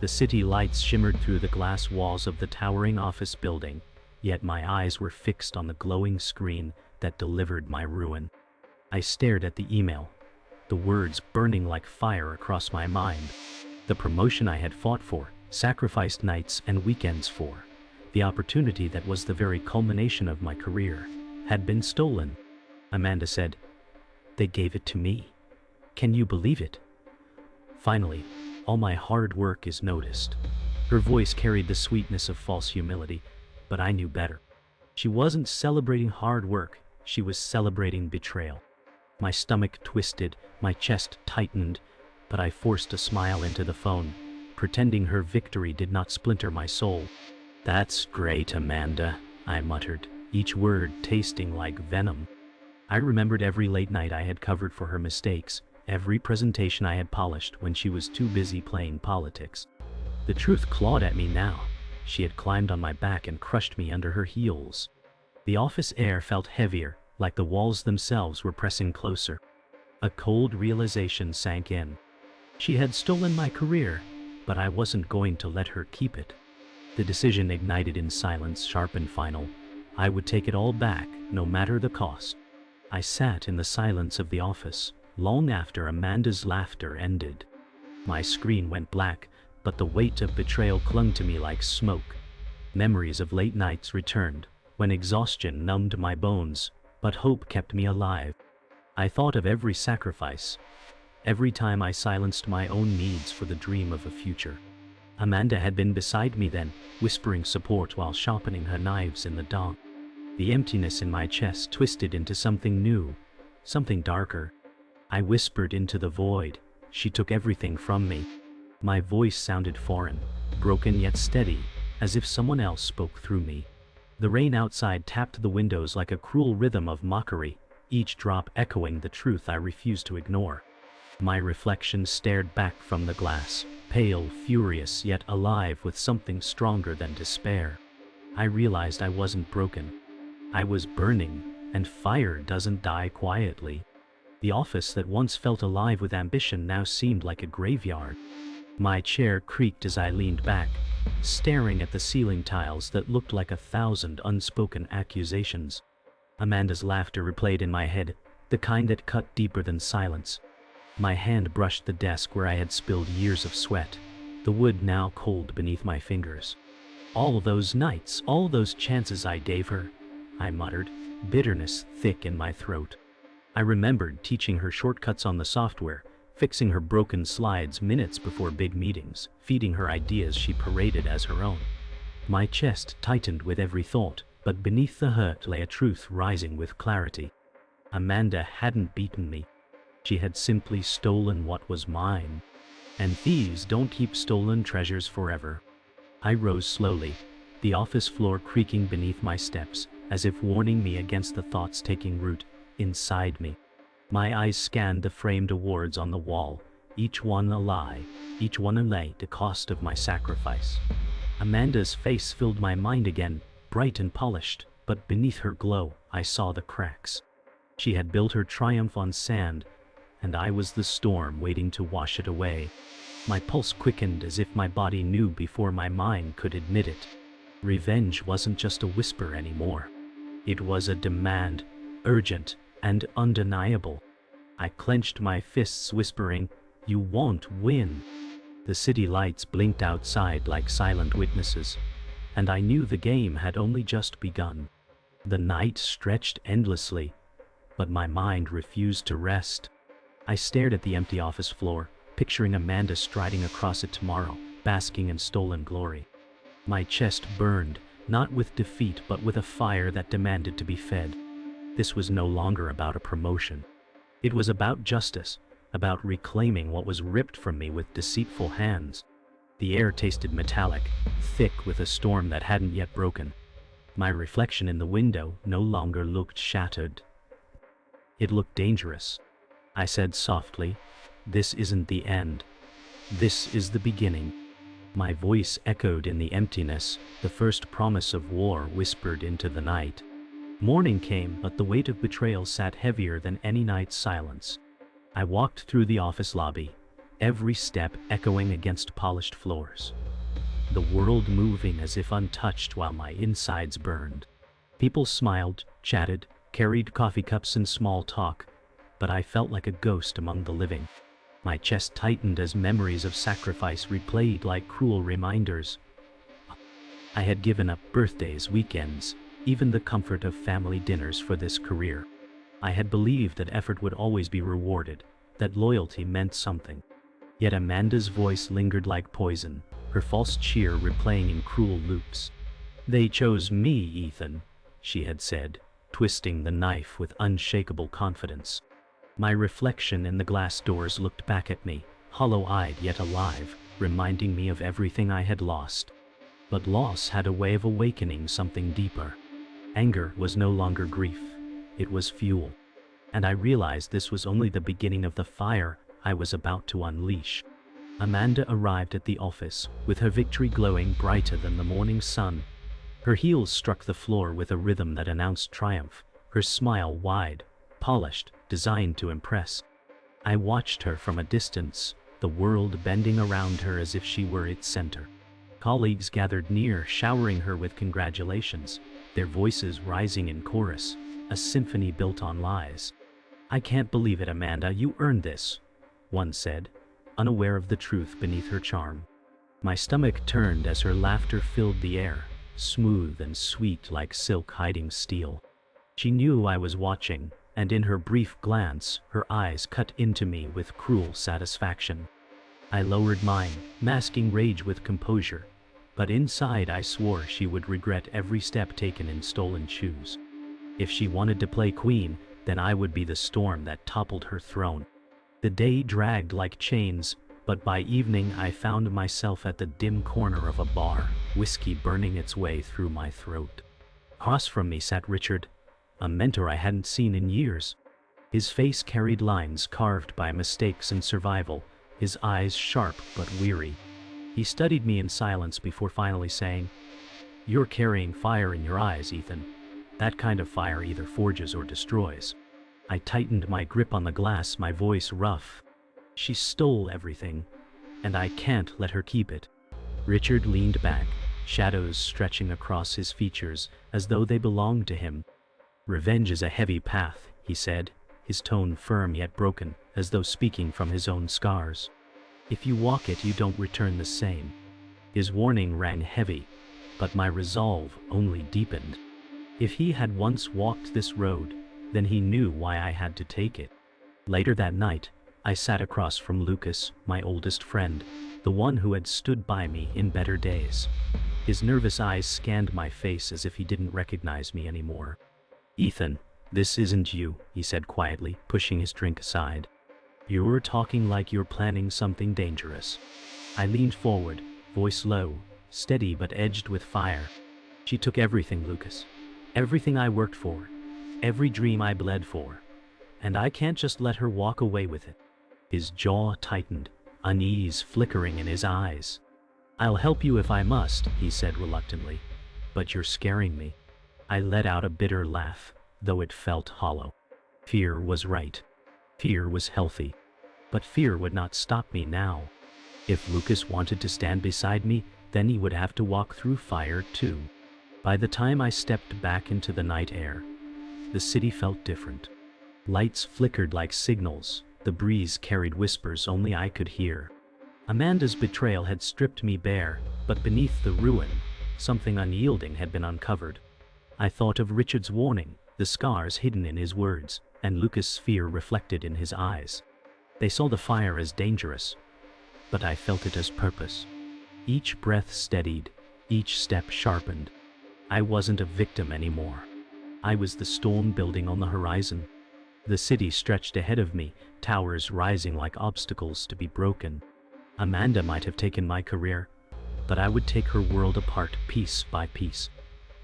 The city lights shimmered through the glass walls of the towering office building, yet my eyes were fixed on the glowing screen that delivered my ruin. I stared at the email, the words burning like fire across my mind. The promotion I had fought for, sacrificed nights and weekends for, the opportunity that was the very culmination of my career, had been stolen. Amanda said, "They gave it to me. Can you believe it? Finally, all my hard work is noticed." Her voice carried the sweetness of false humility, but I knew better. She wasn't celebrating hard work, she was celebrating betrayal. My stomach twisted, my chest tightened, but I forced a smile into the phone, pretending her victory did not splinter my soul. "That's great, Amanda," I muttered, each word tasting like venom. I remembered every late night I had covered for her mistakes, every presentation I had polished when she was too busy playing politics. The truth clawed at me now. She had climbed on my back and crushed me under her heels. The office air felt heavier, like the walls themselves were pressing closer. A cold realization sank in. She had stolen my career, but I wasn't going to let her keep it. The decision ignited in silence, sharp and final. I would take it all back, no matter the cost. I sat in the silence of the office, long after Amanda's laughter ended. My screen went black, but the weight of betrayal clung to me like smoke. Memories of late nights returned, when exhaustion numbed my bones, but hope kept me alive. I thought of every sacrifice, every time I silenced my own needs for the dream of a future. Amanda had been beside me then, whispering support while sharpening her knives in the dark. The emptiness in my chest twisted into something new, something darker. I whispered into the void. She took everything from me. My voice sounded foreign, broken yet steady, as if someone else spoke through me. The rain outside tapped the windows like a cruel rhythm of mockery, each drop echoing the truth I refused to ignore. My reflection stared back from the glass, pale, furious, yet alive with something stronger than despair. I realized I wasn't broken. I was burning, and fire doesn't die quietly. The office that once felt alive with ambition now seemed like a graveyard. My chair creaked as I leaned back, staring at the ceiling tiles that looked like 1,000 unspoken accusations. Amanda's laughter replayed in my head, the kind that cut deeper than silence. My hand brushed the desk where I had spilled years of sweat, the wood now cold beneath my fingers. All those nights, all those chances I gave her, I muttered, bitterness thick in my throat. I remembered teaching her shortcuts on the software, fixing her broken slides minutes before big meetings, feeding her ideas she paraded as her own. My chest tightened with every thought, but beneath the hurt lay a truth rising with clarity. Amanda hadn't beaten me. She had simply stolen what was mine. And thieves don't keep stolen treasures forever. I rose slowly, the office floor creaking beneath my steps, as if warning me against the thoughts taking root inside me. My eyes scanned the framed awards on the wall, each one a lie, each one a lay, the cost of my sacrifice. Amanda's face filled my mind again, bright and polished, but beneath her glow, I saw the cracks. She had built her triumph on sand, and I was the storm waiting to wash it away. My pulse quickened as if my body knew before my mind could admit it. Revenge wasn't just a whisper anymore. It was a demand, urgent and undeniable. I clenched my fists, whispering, "You won't win." The city lights blinked outside like silent witnesses, and I knew the game had only just begun. The night stretched endlessly, but my mind refused to rest. I stared at the empty office floor, picturing Amanda striding across it tomorrow, basking in stolen glory. My chest burned, not with defeat but with a fire that demanded to be fed. This was no longer about a promotion. It was about justice, about reclaiming what was ripped from me with deceitful hands. The air tasted metallic, thick with a storm that hadn't yet broken. My reflection in the window no longer looked shattered. It looked dangerous. I said softly, "This isn't the end. This is the beginning." My voice echoed in the emptiness, the first promise of war whispered into the night. Morning came, but the weight of betrayal sat heavier than any night's silence. I walked through the office lobby, every step echoing against polished floors. The world moving as if untouched while my insides burned. People smiled, chatted, carried coffee cups and small talk, but I felt like a ghost among the living. My chest tightened as memories of sacrifice replayed like cruel reminders. I had given up birthdays, weekends, even the comfort of family dinners for this career. I had believed that effort would always be rewarded, that loyalty meant something. Yet Amanda's voice lingered like poison, her false cheer replaying in cruel loops. "They chose me, Ethan," she had said, twisting the knife with unshakable confidence. My reflection in the glass doors looked back at me, hollow-eyed yet alive, reminding me of everything I had lost. But loss had a way of awakening something deeper. Anger was no longer grief, it was fuel. And I realized this was only the beginning of the fire I was about to unleash. Amanda arrived at the office, with her victory glowing brighter than the morning sun. Her heels struck the floor with a rhythm that announced triumph, her smile wide, polished, designed to impress. I watched her from a distance, the world bending around her as if she were its center. Colleagues gathered near, showering her with congratulations, their voices rising in chorus, a symphony built on lies. "I can't believe it, Amanda, you earned this," one said, unaware of the truth beneath her charm. My stomach turned as her laughter filled the air, smooth and sweet like silk hiding steel. She knew I was watching, and in her brief glance, her eyes cut into me with cruel satisfaction. I lowered mine, masking rage with composure, but inside I swore she would regret every step taken in stolen shoes. If she wanted to play queen, then I would be the storm that toppled her throne. The day dragged like chains, but by evening I found myself at the dim corner of a bar, whiskey burning its way through my throat. Across from me sat Richard, a mentor I hadn't seen in years. His face carried lines carved by mistakes and survival, his eyes sharp but weary. He studied me in silence before finally saying, "You're carrying fire in your eyes, Ethan. That kind of fire either forges or destroys." I tightened my grip on the glass, my voice rough. "She stole everything, and I can't let her keep it." Richard leaned back, shadows stretching across his features as though they belonged to him. "Revenge is a heavy path," he said, his tone firm yet broken, as though speaking from his own scars. "If you walk it, you don't return the same." His warning rang heavy, but my resolve only deepened. If he had once walked this road, then he knew why I had to take it. Later that night, I sat across from Lucas, my oldest friend, the one who had stood by me in better days. His nervous eyes scanned my face as if he didn't recognize me anymore. "Ethan, this isn't you," he said quietly, pushing his drink aside. "You're talking like you're planning something dangerous." I leaned forward, voice low, steady but edged with fire. "She took everything, Lucas. Everything I worked for. Every dream I bled for. And I can't just let her walk away with it." His jaw tightened, unease flickering in his eyes. "I'll help you if I must," he said reluctantly, "but you're scaring me." I let out a bitter laugh, though it felt hollow. Fear was right. Fear was healthy. But fear would not stop me now. If Lucas wanted to stand beside me, then he would have to walk through fire too. By the time I stepped back into the night air, the city felt different. Lights flickered like signals, the breeze carried whispers only I could hear. Amanda's betrayal had stripped me bare, but beneath the ruin, something unyielding had been uncovered. I thought of Richard's warning, the scars hidden in his words, and Lucas' fear reflected in his eyes. They saw the fire as dangerous, but I felt it as purpose. Each breath steadied, each step sharpened. I wasn't a victim anymore. I was the storm building on the horizon. The city stretched ahead of me, towers rising like obstacles to be broken. Amanda might have taken my career, but I would take her world apart piece by piece.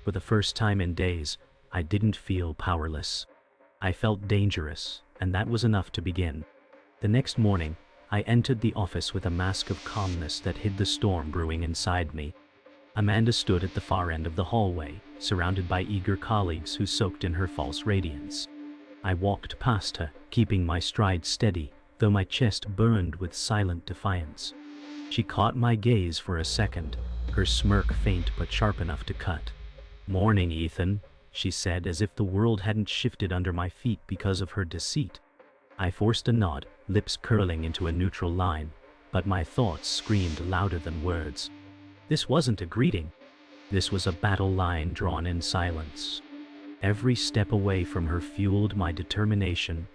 For the first time in days, I didn't feel powerless. I felt dangerous, and that was enough to begin. The next morning, I entered the office with a mask of calmness that hid the storm brewing inside me. Amanda stood at the far end of the hallway, surrounded by eager colleagues who soaked in her false radiance. I walked past her, keeping my stride steady, though my chest burned with silent defiance. She caught my gaze for a second, her smirk faint but sharp enough to cut. "Morning, Ethan," she said, as if the world hadn't shifted under my feet because of her deceit. I forced a nod, lips curling into a neutral line, but my thoughts screamed louder than words. This wasn't a greeting. This was a battle line drawn in silence. Every step away from her fueled my determination,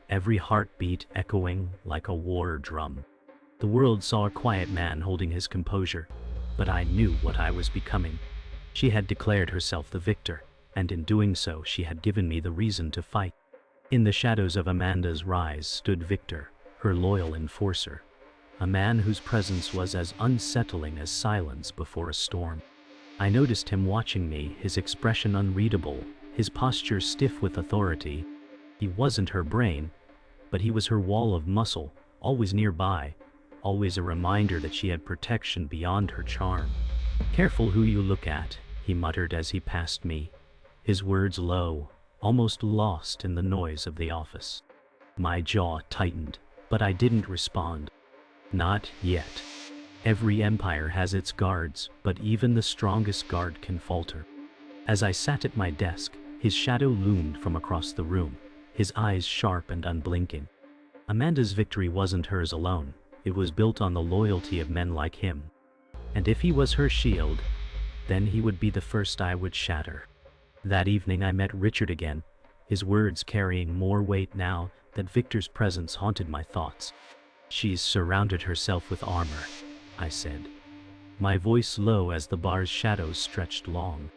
every heartbeat echoing like a war drum. The world saw a quiet man holding his composure, but I knew what I was becoming. She had declared herself the victor, and in doing so she had given me the reason to fight. In the shadows of Amanda's rise stood Victor, her loyal enforcer, a man whose presence was as unsettling as silence before a storm. I noticed him watching me, his expression unreadable, his posture stiff with authority. He wasn't her brain, but he was her wall of muscle, always nearby, always a reminder that she had protection beyond her charm. "Careful who you look at," he muttered as he passed me, his words low, almost lost in the noise of the office. My jaw tightened, but I didn't respond. Not yet. Every empire has its guards, but even the strongest guard can falter. As I sat at my desk, his shadow loomed from across the room, his eyes sharp and unblinking. Amanda's victory wasn't hers alone. It was built on the loyalty of men like him. And if he was her shield, then he would be the first I would shatter. That evening I met Richard again, his words carrying more weight now that Victor's presence haunted my thoughts. "She's surrounded herself with armor," I said, my voice low as the bar's shadows stretched long.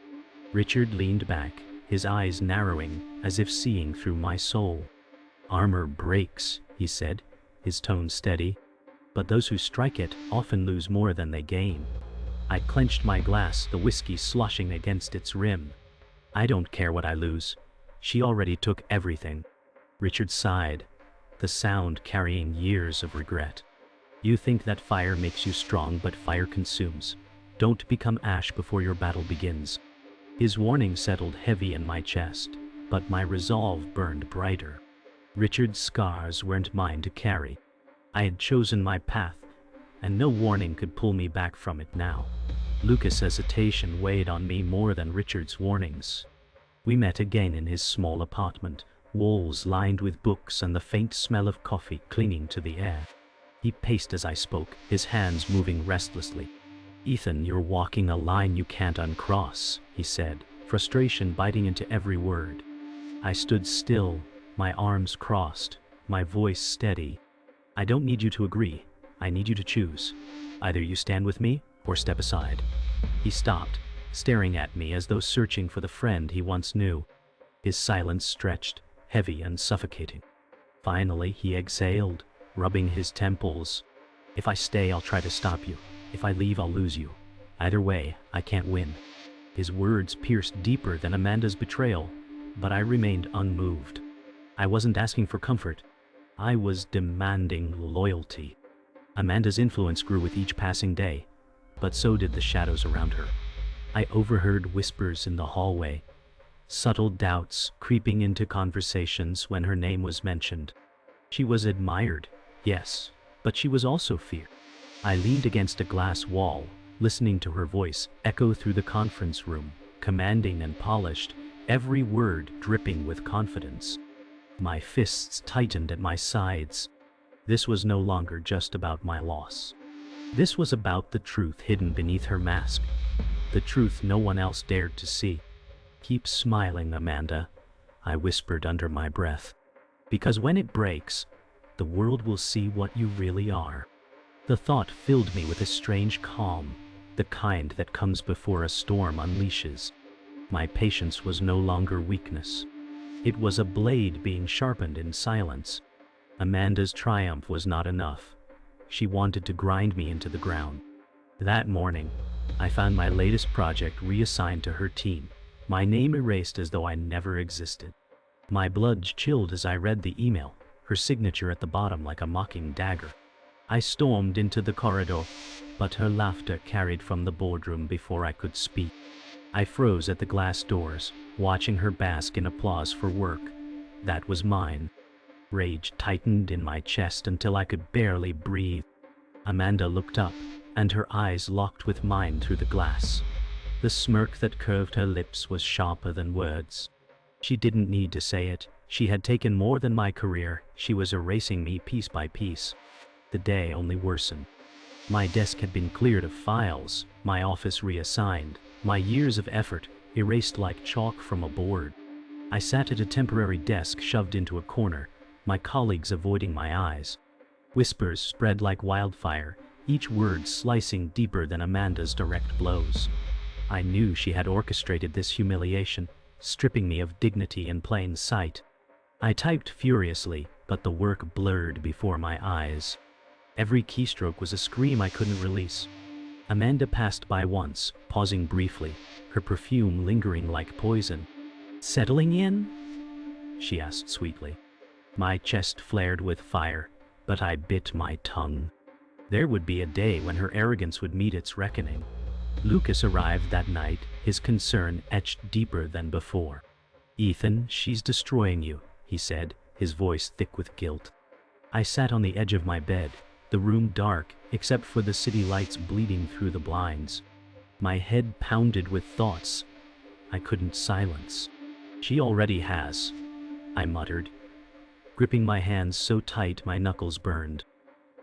Richard leaned back, his eyes narrowing as if seeing through my soul. "Armor breaks," he said, his tone steady, "but those who strike it often lose more than they gain." I clenched my glass, the whiskey sloshing against its rim. "I don't care what I lose. She already took everything." Richard sighed, the sound carrying years of regret. "You think that fire makes you strong, but fire consumes. Don't become ash before your battle begins." His warning settled heavy in my chest, but my resolve burned brighter. Richard's scars weren't mine to carry. I had chosen my path, and no warning could pull me back from it now. Lucas' hesitation weighed on me more than Richard's warnings. We met again in his small apartment, walls lined with books and the faint smell of coffee clinging to the air. He paced as I spoke, his hands moving restlessly. "Ethan, you're walking a line you can't uncross," he said, frustration biting into every word. I stood still, my arms crossed, my voice steady. "I don't need you to agree. I need you to choose. Either you stand with me, or step aside." He stopped, staring at me as though searching for the friend he once knew. His silence stretched, heavy and suffocating. Finally he exhaled, rubbing his temples. "If I stay, I'll try to stop you. If I leave, I'll lose you. Either way, I can't win." His words pierced deeper than Amanda's betrayal, but I remained unmoved. I wasn't asking for comfort. I was demanding loyalty. Amanda's influence grew with each passing day, but so did the shadows around her. I overheard whispers in the hallway, subtle doubts creeping into conversations when her name was mentioned. She was admired, yes, but she was also feared. I leaned against a glass wall, listening to her voice echo through the conference room, commanding and polished, every word dripping with confidence. My fists tightened at my sides. This was no longer just about my loss. This was about the truth hidden beneath her mask, the truth no one else dared to see. "Keep smiling, Amanda," I whispered under my breath, "because when it breaks, the world will see what you really are." The thought filled me with a strange calm, the kind that comes before a storm unleashes. My patience was no longer weakness. It was a blade being sharpened in silence. Amanda's triumph was not enough. She wanted to grind me into the ground. That morning, I found my latest project reassigned to her team, my name erased as though I never existed. My blood chilled as I read the email, her signature at the bottom like a mocking dagger. I stormed into the corridor, but her laughter carried from the boardroom before I could speak. I froze at the glass doors, watching her bask in applause for work that was mine. Rage tightened in my chest until I could barely breathe. Amanda looked up, and her eyes locked with mine through the glass. The smirk that curved her lips was sharper than words. She didn't need to say it. She had taken more than my career. She was erasing me piece by piece. The day only worsened. My desk had been cleared of files, my office reassigned, my years of effort erased like chalk from a board. I sat at a temporary desk shoved into a corner, my colleagues avoiding my eyes. Whispers spread like wildfire, each word slicing deeper than Amanda's direct blows. I knew she had orchestrated this humiliation, stripping me of dignity in plain sight. I typed furiously, but the work blurred before my eyes. Every keystroke was a scream I couldn't release. Amanda passed by once, pausing briefly, her perfume lingering like poison. "Settling in?" she asked sweetly. My chest flared with fire, but I bit my tongue. There would be a day when her arrogance would meet its reckoning. Lucas arrived that night, his concern etched deeper than before. "Ethan, she's destroying you," he said, his voice thick with guilt. I sat on the edge of my bed, the room dark except for the city lights bleeding through the blinds. My head pounded with thoughts I couldn't silence. "She already has," I muttered, gripping my hands so tight my knuckles burned.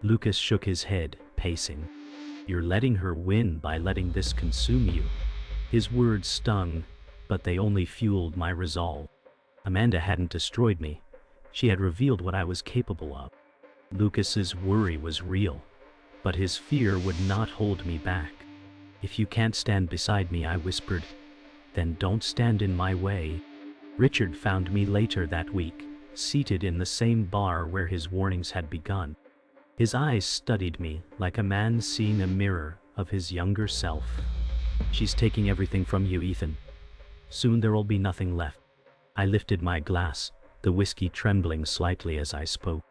Lucas shook his head, pacing. "You're letting her win by letting this consume you." His words stung, but they only fueled my resolve. Amanda hadn't destroyed me. She had revealed what I was capable of. Lucas's worry was real, but his fear would not hold me back. "If you can't stand beside me," I whispered, "then don't stand in my way." Richard found me later that week, seated in the same bar where his warnings had begun. His eyes studied me like a man seeing a mirror of his younger self. "She's taking everything from you, Ethan. Soon there'll be nothing left." I lifted my glass, the whiskey trembling slightly as I spoke.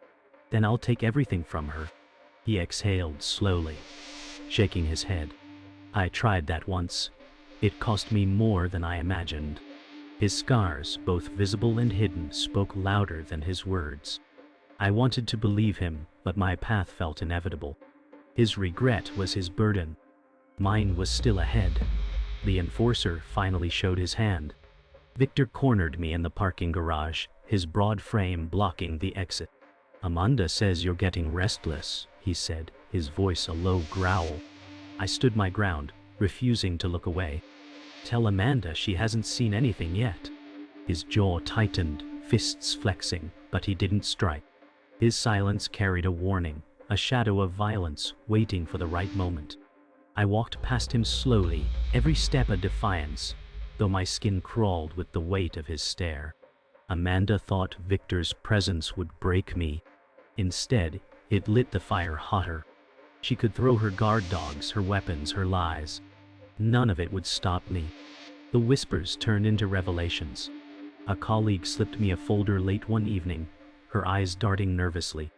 "Then I'll take everything from her." He exhaled slowly, shaking his head. "I tried that once. It cost me more than I imagined." His scars, both visible and hidden, spoke louder than his words. I wanted to believe him, but my path felt inevitable. His regret was his burden. Mine was still ahead. The enforcer finally showed his hand. Victor cornered me in the parking garage, his broad frame blocking the exit. "Amanda says you're getting restless," he said, his voice a low growl. I stood my ground, refusing to look away. "Tell Amanda she hasn't seen anything yet." His jaw tightened, fists flexing, but he didn't strike. His silence carried a warning, a shadow of violence waiting for the right moment. I walked past him slowly, every step a defiance, though my skin crawled with the weight of his stare. Amanda thought Victor's presence would break me. Instead, it lit the fire hotter. She could throw her guard dogs, her weapons, her lies. None of it would stop me. The whispers turned into revelations. A colleague slipped me a folder late one evening, her eyes darting nervously.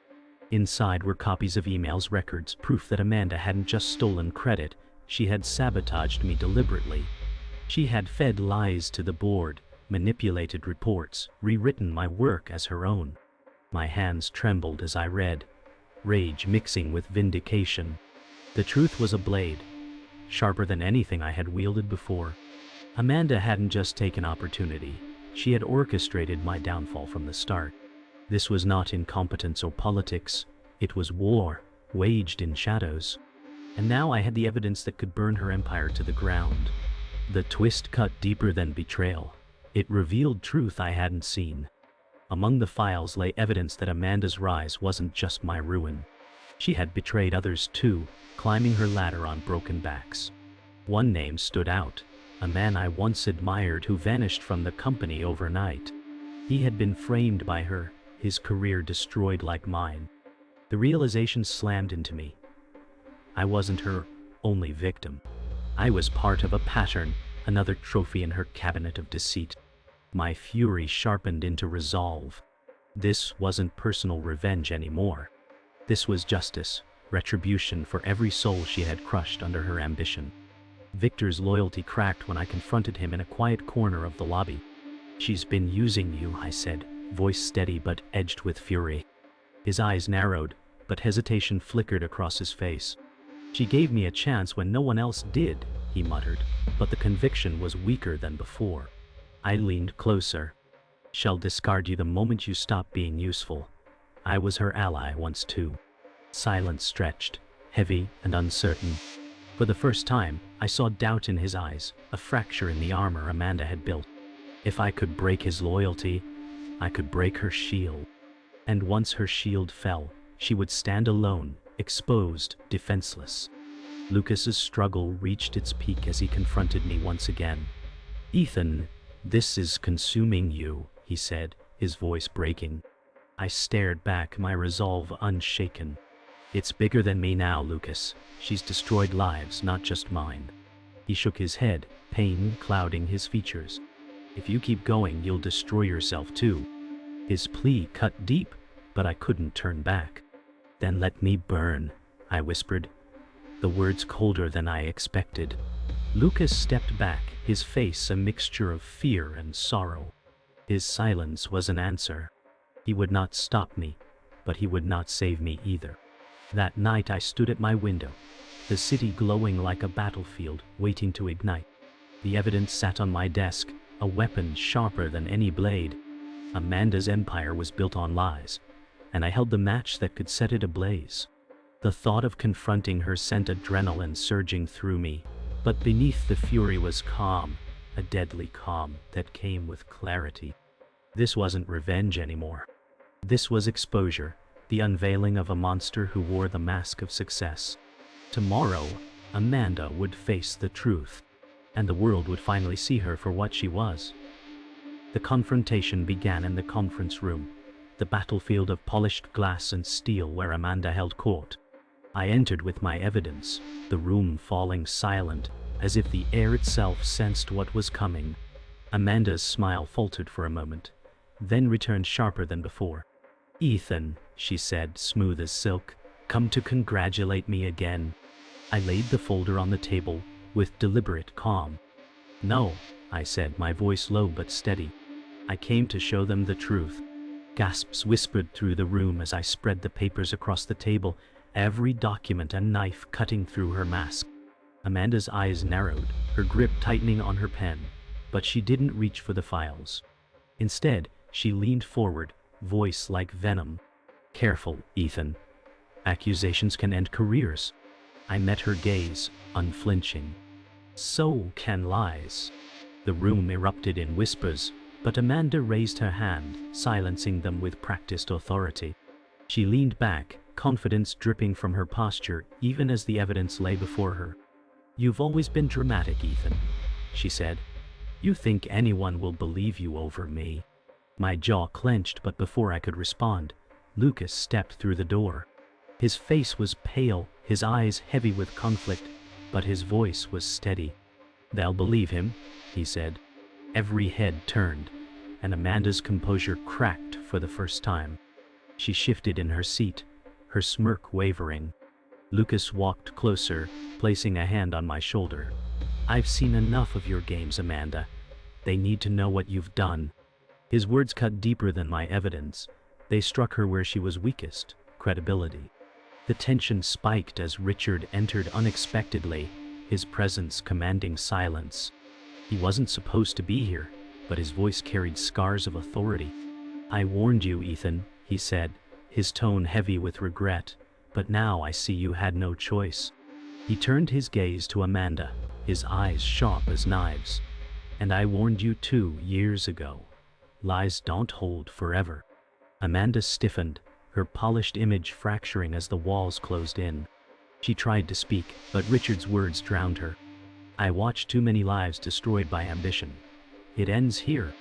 Inside were copies of emails, records, proof that Amanda hadn't just stolen credit, she had sabotaged me deliberately. She had fed lies to the board, manipulated reports, rewritten my work as her own. My hands trembled as I read, rage mixing with vindication. The truth was a blade, sharper than anything I had wielded before. Amanda hadn't just taken opportunity, she had orchestrated my downfall from the start. This was not incompetence or politics, it was war, waged in shadows. And now I had the evidence that could burn her empire to the ground. The twist cut deeper than betrayal. It revealed truth I hadn't seen. Among the files lay evidence that Amanda's rise wasn't just my ruin. She had betrayed others too, climbing her ladder on broken backs. One name stood out, a man I once admired who vanished from the company overnight. He had been framed by her, his career destroyed like mine. The realization slammed into me. I wasn't her only victim. I was part of a pattern, another trophy in her cabinet of deceit. My fury sharpened into resolve. This wasn't personal revenge anymore. This was justice, retribution for every soul she had crushed under her ambition. Victor's loyalty cracked when I confronted him in a quiet corner of the lobby. "She's been using you," I said, voice steady but edged with fury. His eyes narrowed, but hesitation flickered across his face. "She gave me a chance when no one else did," he muttered, but the conviction was weaker than before. I leaned closer. "She'll discard you the moment you stop being useful. I was her ally once too." Silence stretched, heavy and uncertain. For the first time, I saw doubt in his eyes, a fracture in the armor Amanda had built. If I could break his loyalty, I could break her shield. And once her shield fell, she would stand alone, exposed, defenseless. Lucas's struggle reached its peak as he confronted me once again. "Ethan, this is consuming you," he said, his voice breaking. I stared back, my resolve unshaken. "It's bigger than me now, Lucas. She's destroyed lives, not just mine." He shook his head, pain clouding his features. "If you keep going, you'll destroy yourself too." His plea cut deep, but I couldn't turn back. "Then let me burn," I whispered, the words colder than I expected. Lucas stepped back, his face a mixture of fear and sorrow. His silence was an answer. He would not stop me, but he would not save me either. That night I stood at my window, the city glowing like a battlefield, waiting to ignite. The evidence sat on my desk, a weapon sharper than any blade. Amanda's empire was built on lies, and I held the match that could set it ablaze. The thought of confronting her sent adrenaline surging through me, but beneath the fury was calm, a deadly calm that came with clarity. This wasn't revenge anymore. This was exposure, the unveiling of a monster who wore the mask of success. Tomorrow, Amanda would face the truth, and the world would finally see her for what she was. The confrontation began in the conference room, the battlefield of polished glass and steel where Amanda held court. I entered with my evidence, the room falling silent, as if the air itself sensed what was coming. Amanda's smile faltered for a moment, then returned sharper than before. "Ethan," she said, smooth as silk, "come to congratulate me again." I laid the folder on the table with deliberate calm. "No," I said, my voice low but steady. "I came to show them the truth." Gasps whispered through the room as I spread the papers across the table, every document a knife cutting through her mask. Amanda's eyes narrowed, her grip tightening on her pen, but she didn't reach for the files. Instead, she leaned forward, voice like venom. "Careful, Ethan. Accusations can end careers." I met her gaze, unflinching. "So can lies." The room erupted in whispers, but Amanda raised her hand, silencing them with practiced authority. She leaned back, confidence dripping from her posture even as the evidence lay before her. "You've always been dramatic, Ethan," she said. "You think anyone will believe you over me." My jaw clenched, but before I could respond, Lucas stepped through the door. His face was pale, his eyes heavy with conflict, but his voice was steady. "They'll believe him," he said. Every head turned, and Amanda's composure cracked for the first time. She shifted in her seat, her smirk wavering. Lucas walked closer, placing a hand on my shoulder. "I've seen enough of your games, Amanda. They need to know what you've done." His words cut deeper than my evidence. They struck her where she was weakest, credibility. The tension spiked as Richard entered unexpectedly, his presence commanding silence. He wasn't supposed to be here, but his voice carried scars of authority. "I warned you, Ethan," he said, his tone heavy with regret, "but now I see you had no choice." He turned his gaze to Amanda, his eyes sharp as knives. "And I warned you too, years ago. Lies don't hold forever." Amanda stiffened, her polished image fracturing as the walls closed in. She tried to speak, but Richard's words drowned her. "I watched too many lives destroyed by ambition. It ends here."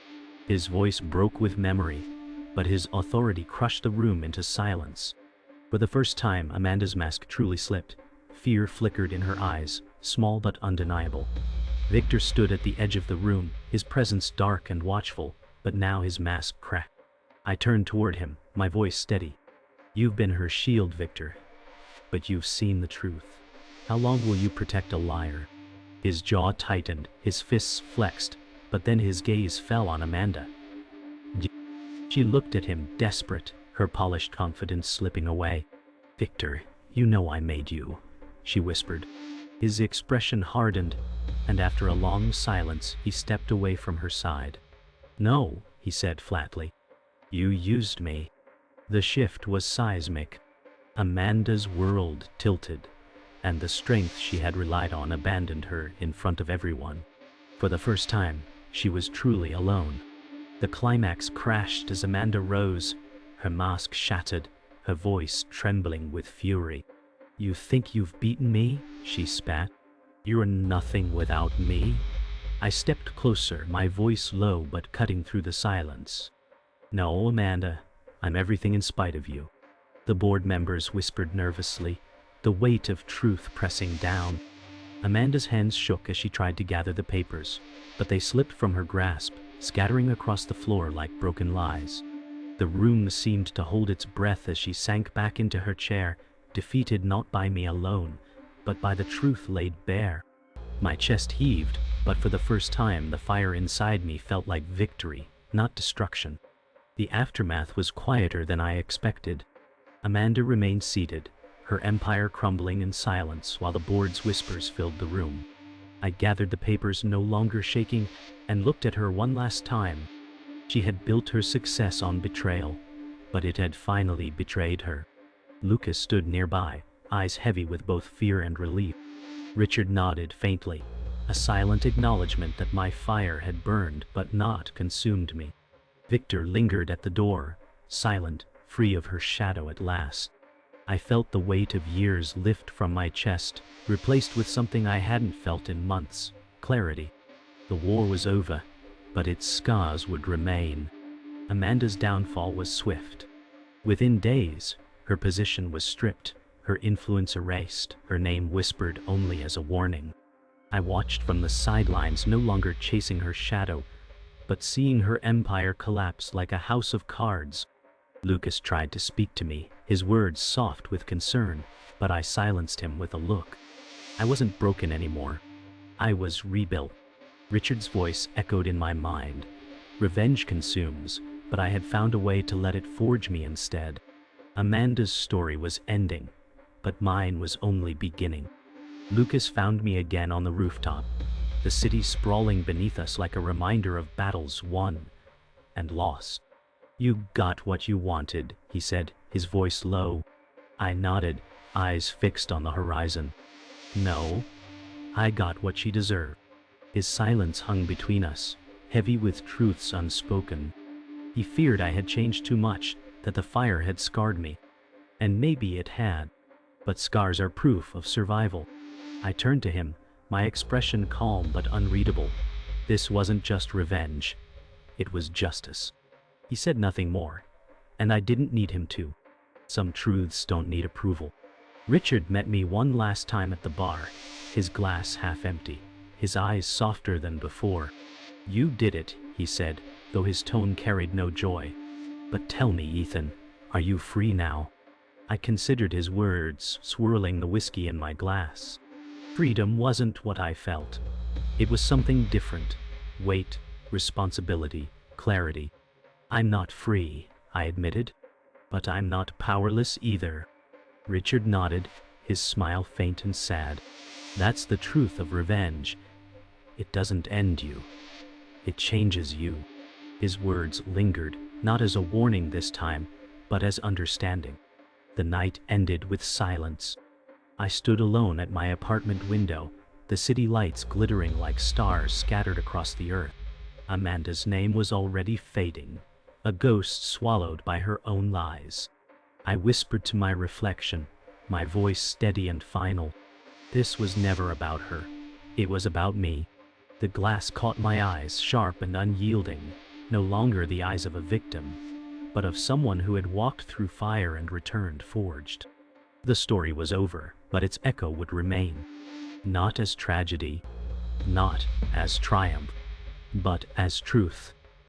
His voice broke with memory, but his authority crushed the room into silence. For the first time, Amanda's mask truly slipped. Fear flickered in her eyes, small but undeniable. Victor stood at the edge of the room, his presence dark and watchful, but now his mask cracked. I turned toward him, my voice steady. "You've been her shield, Victor, but you've seen the truth. How long will you protect a liar?" His jaw tightened, his fists flexed, but then his gaze fell on Amanda. She looked at him, desperate, her polished confidence slipping away. "Victor, you know I made you," she whispered. His expression hardened, and after a long silence, he stepped away from her side. "No," he said flatly. "You used me." The shift was seismic. Amanda's world tilted, and the strength she had relied on abandoned her in front of everyone. For the first time, she was truly alone. The climax crashed as Amanda rose, her mask shattered, her voice trembling with fury. "You think you've beaten me?" she spat. "You're nothing without me." I stepped closer, my voice low but cutting through the silence. "No, Amanda, I'm everything in spite of you." The board members whispered nervously, the weight of truth pressing down. Amanda's hands shook as she tried to gather the papers, but they slipped from her grasp, scattering across the floor like broken lies. The room seemed to hold its breath as she sank back into her chair, defeated not by me alone, but by the truth laid bare. My chest heaved, but for the first time the fire inside me felt like victory, not destruction. The aftermath was quieter than I expected. Amanda remained seated, her empire crumbling in silence while the board's whispers filled the room. I gathered the papers, no longer shaking, and looked at her one last time. She had built her success on betrayal, but it had finally betrayed her. Lucas stood nearby, eyes heavy with both fear and relief. Richard nodded faintly, a silent acknowledgement that my fire had burned but not consumed me. Victor lingered at the door, silent, free of her shadow at last. I felt the weight of years lift from my chest, replaced with something I hadn't felt in months: clarity. The war was over, but its scars would remain. Amanda's downfall was swift. Within days, her position was stripped, her influence erased, her name whispered only as a warning. I watched from the sidelines, no longer chasing her shadow, but seeing her empire collapse like a house of cards. Lucas tried to speak to me, his words soft with concern, but I silenced him with a look. I wasn't broken anymore. I was rebuilt. Richard's voice echoed in my mind. Revenge consumes, but I had found a way to let it forge me instead. Amanda's story was ending, but mine was only beginning. Lucas found me again on the rooftop, the city sprawling beneath us like a reminder of battles won and lost. "You got what you wanted," he said, his voice low. I nodded, eyes fixed on the horizon. "No, I got what she deserved." His silence hung between us, heavy with truths unspoken. He feared I had changed too much, that the fire had scarred me. And maybe it had, but scars are proof of survival. I turned to him, my expression calm but unreadable. This wasn't just revenge, it was justice. He said nothing more, and I didn't need him to. Some truths don't need approval. Richard met me one last time at the bar, his glass half empty, his eyes softer than before. "You did it," he said, though his tone carried no joy. "But tell me, Ethan, are you free now?" I considered his words, swirling the whiskey in my glass. Freedom wasn't what I felt. It was something different. Weight, responsibility, clarity. "I'm not free," I admitted. "But I'm not powerless either." Richard nodded, his smile faint and sad. "That's the truth of revenge. It doesn't end you. It changes you." His words lingered, not as a warning this time, but as understanding. The night ended with silence. I stood alone at my apartment window, the city lights glittering like stars scattered across the earth. Amanda's name was already fading, a ghost swallowed by her own lies. I whispered to my reflection, my voice steady and final. This was never about her. It was about me. The glass caught my eyes, sharp and unyielding, no longer the eyes of a victim, but of someone who had walked through fire and returned forged. The story was over, but its echo would remain. Not as tragedy, not as triumph, but as truth.